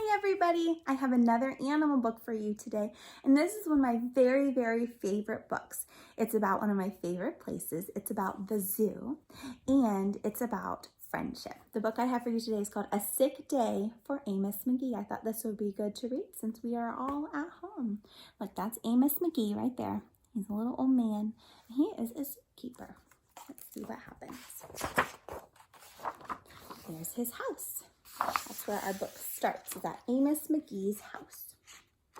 Hi everybody! I have another animal book for you today, and this is one of my very, very favorite books. It's about one of my favorite places. It's about the zoo, and it's about friendship. The book I have for you today is called A Sick Day for Amos McGee. I thought this would be good to read since we are all at home. Look, that's Amos McGee right there. He's a little old man. He is a zookeeper. Let's see what happens. There's his house. That's where our book starts, is at Amos McGee's house.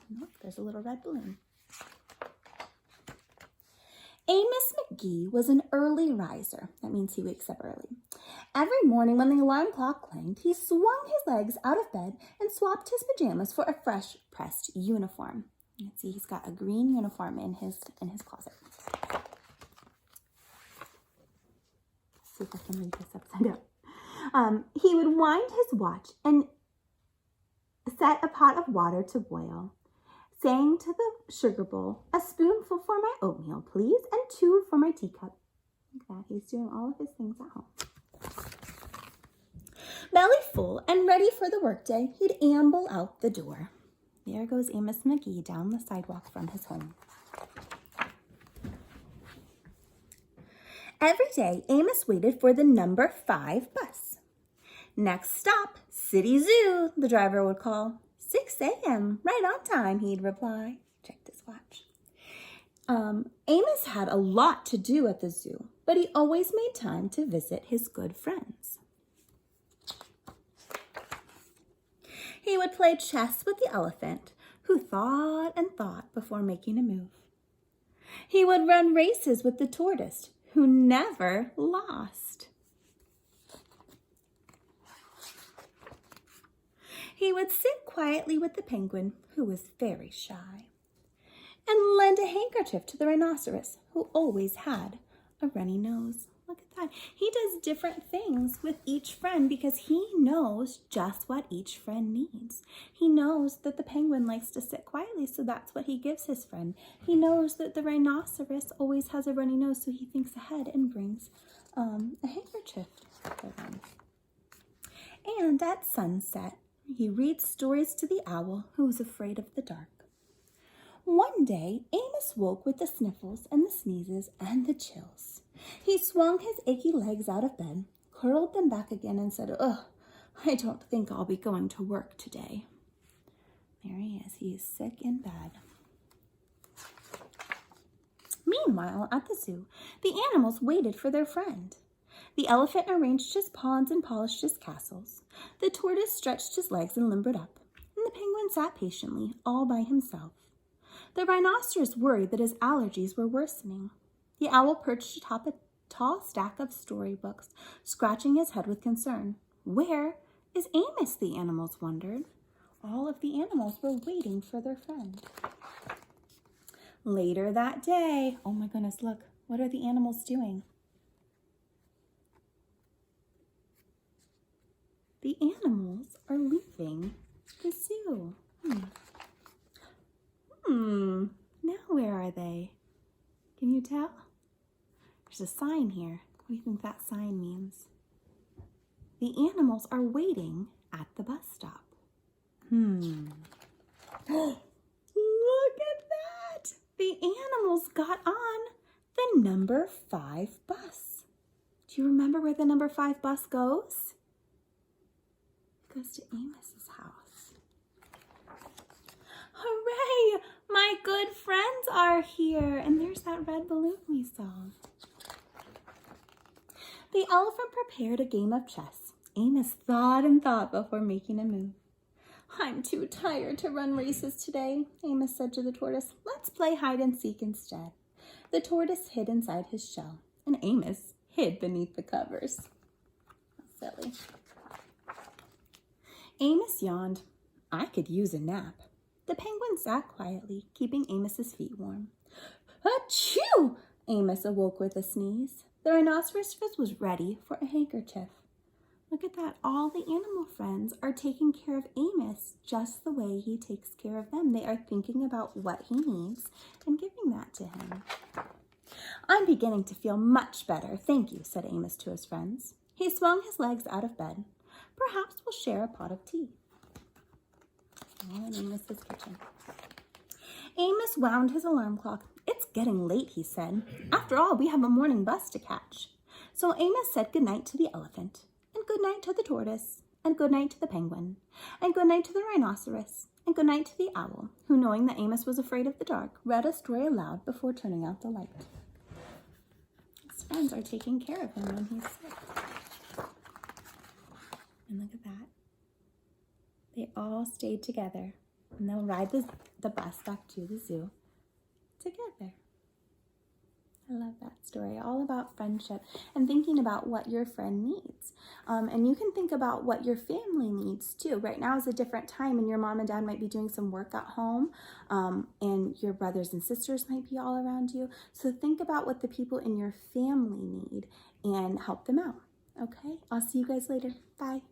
And look, there's a little red balloon. Amos McGee was an early riser. That means he wakes up early. Every morning when the alarm clock clanged, he swung his legs out of bed and swapped his pajamas for a fresh pressed uniform. You can see he's got a green uniform in his closet. Let's see if I can read this upside down. He would wind his watch and set a pot of water to boil, saying to the sugar bowl, "A spoonful for my oatmeal, please, and 2 for my teacup." Like that, he's doing all of his things at home. Belly full and ready for the workday, he'd amble out the door. There goes Amos McGee down the sidewalk from his home. Every day, Amos waited for the number 5 bus. "Next stop, City Zoo," the driver would call. 6 a.m., right on time, he'd reply. Checked his watch. Amos had a lot to do at the zoo, but he always made time to visit his good friends. He would play chess with the elephant, who thought and thought before making a move. He would run races with the tortoise, who never lost. He would sit quietly with the penguin, who was very shy, and lend a handkerchief to the rhinoceros, who always had a runny nose. Look at that. He does different things with each friend because he knows just what each friend needs. He knows that the penguin likes to sit quietly, so that's what he gives his friend. He knows that the rhinoceros always has a runny nose, so he thinks ahead and brings a handkerchief for them. And at sunset, he reads stories to the owl, who was afraid of the dark. One day, Amos woke with the sniffles and the sneezes and the chills. He swung his achy legs out of bed, curled them back again, and said, "Ugh, I don't think I'll be going to work today." There he is. He is sick in bed. Meanwhile, at the zoo, the animals waited for their friend. The elephant arranged his pawns and polished his castles. The tortoise stretched his legs and limbered up, and the penguin sat patiently, all by himself. The rhinoceros worried that his allergies were worsening. The owl perched atop a tall stack of storybooks, scratching his head with concern. Where is Amos, the animals wondered. All of the animals were waiting for their friend. Later that day, oh my goodness, look, what are the animals doing? The animals are leaving the zoo. Now where are they? Can you tell? There's a sign here. What do you think that sign means? The animals are waiting at the bus stop. Look at that! The animals got on the number 5 bus. Do you remember where the number 5 bus goes? It goes to Amos's house. Hooray! My good friends are here. And there's that red balloon we saw. The elephant prepared a game of chess. Amos thought and thought before making a move. "I'm too tired to run races today," Amos said to the tortoise. "Let's play hide and seek instead." The tortoise hid inside his shell, and Amos hid beneath the covers. Silly. Amos yawned. "I could use a nap." The penguin sat quietly, keeping Amos's feet warm. Achoo! Amos awoke with a sneeze. The rhinoceros was ready for a handkerchief. Look at that. All the animal friends are taking care of Amos just the way he takes care of them. They are thinking about what he needs and giving that to him. "I'm beginning to feel much better, thank you," said Amos to his friends. He swung his legs out of bed. "Perhaps we'll share a pot of tea." all in Amos's kitchen. Amos wound his alarm clock. "It's getting late," he said. "After all, we have a morning bus to catch." So Amos said goodnight to the elephant, and goodnight to the tortoise, and goodnight to the penguin, and goodnight to the rhinoceros, and goodnight to the owl, who, knowing that Amos was afraid of the dark, read a story aloud before turning out the light. His friends are taking care of him when he's sick. And look at that. They all stayed together, and they'll ride the bus back to the zoo together. I love that story, all about friendship and thinking about what your friend needs. And you can think about what your family needs too. Right now is a different time, and your mom and dad might be doing some work at home, and your brothers and sisters might be all around you. So think about what the people in your family need and help them out. Okay, I'll see you guys later. Bye.